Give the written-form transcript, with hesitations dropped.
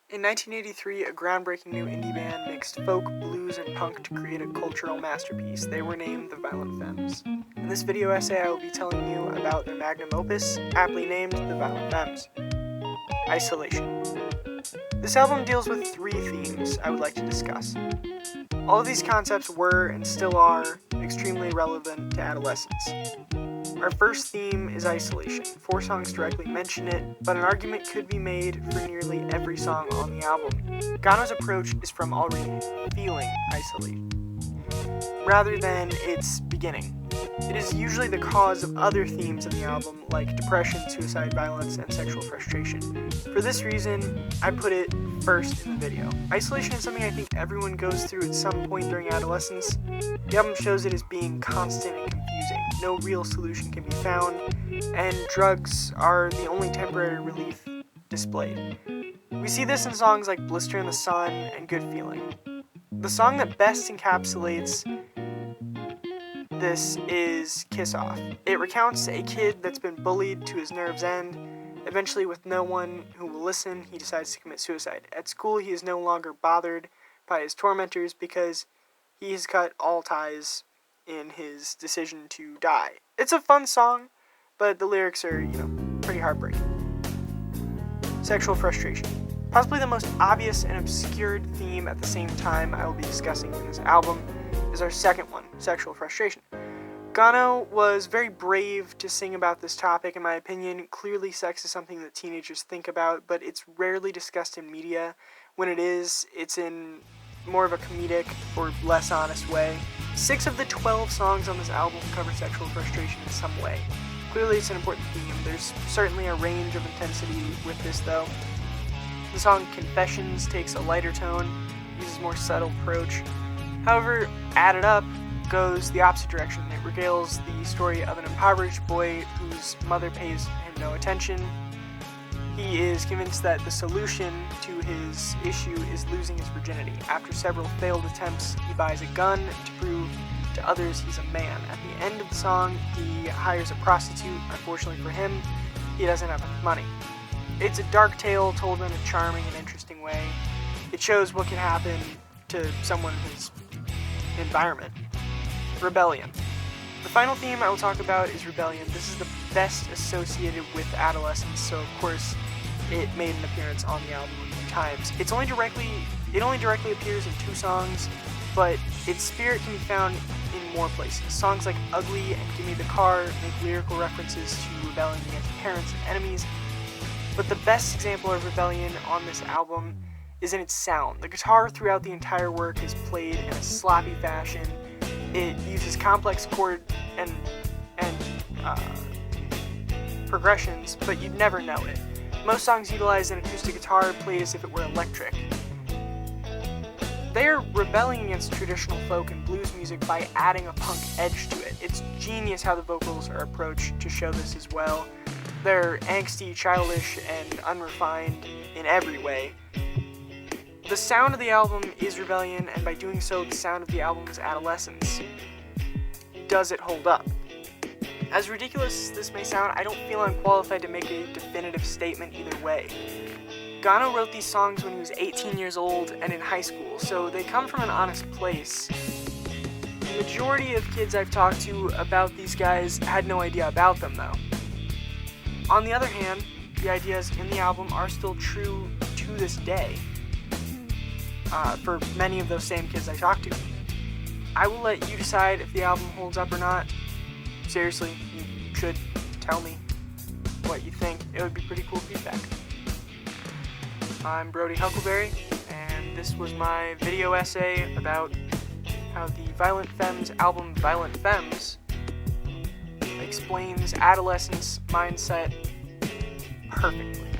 In 1983, a groundbreaking new indie band mixed folk, blues, and punk to create a cultural masterpiece. They were named the Violent Femmes. In this video essay, I will be telling you about their magnum opus, aptly named the Violent Femmes. Isolation. This album deals with three themes I would like to discuss. All of these concepts were, and still are, extremely relevant to adolescence. Our first theme is isolation. 4 songs directly mention it, but an argument could be made for nearly every song on the album. Gano's approach is from already feeling isolated, rather than its beginning. It is usually the cause of other themes in the album, like depression, suicide, violence, and sexual frustration. For this reason, I put it first in the video. Isolation is something I think everyone goes through at some point during adolescence. The album shows it as being constant and confusing. No real solution can be found, and drugs are the only temporary relief displayed. We see this in songs like Blister in the Sun and Good Feeling. The song that best encapsulates this is Kiss Off. It recounts a kid that's been bullied to his nerve's end. Eventually, with no one who will listen, he decides to commit suicide. At school, he is no longer bothered by his tormentors because he has cut all ties in his decision to die. It's a fun song, but the lyrics are, pretty heartbreaking. Sexual frustration. Possibly the most obvious and obscured theme at the same time I will be discussing in this album is our second one, sexual frustration. Gano was very brave to sing about this topic, in my opinion. Clearly, sex is something that teenagers think about, but it's rarely discussed in media. When it is, it's in more of a comedic or less honest way. 6 of the 12 songs on this album cover sexual frustration in some way. Clearly, it's an important theme. There's certainly a range of intensity with this, though. The song Confessions takes a lighter tone, uses a more subtle approach. However, Added Up goes the opposite direction. It regales the story of an impoverished boy whose mother pays him no attention. He is convinced that the solution to his issue is losing his virginity. After several failed attempts, he buys a gun to prove to others he's a man. At the end of the song, he hires a prostitute. Unfortunately for him, he doesn't have enough money. It's a dark tale told in a charming and interesting way. It shows what can happen to someone in his environment. Rebellion. The final theme I will talk about is rebellion. This is the best associated with adolescence, so of course it made an appearance on the album a few times. It only directly appears in 2 songs, but its spirit can be found in more places. Songs like Ugly and Gimme the Car make lyrical references to rebelling against parents and enemies, but the best example of rebellion on this album is in its sound. The guitar throughout the entire work is played in a sloppy fashion. It uses complex chord and progressions, but you'd never know it. Most songs utilize an acoustic guitar played as if it were electric. They are rebelling against traditional folk and blues music by adding a punk edge to it. It's genius how the vocals are approached to show this as well. They're angsty, childish, and unrefined in every way. The sound of the album is rebellion, and by doing so, the sound of the album is adolescence. Does it hold up? As ridiculous as this may sound, I don't feel unqualified to make a definitive statement either way. Gano wrote these songs when he was 18 years old and in high school, so they come from an honest place. The majority of kids I've talked to about these guys had no idea about them, though. On the other hand, the ideas in the album are still true to this day. For many of those same kids I talked to. I will let you decide if the album holds up or not. Seriously, you should tell me what you think. It would be pretty cool feedback. I'm Brody Huckleberry, and this was my video essay about how the Violent Femmes album Violent Femmes explains adolescence mindset perfectly.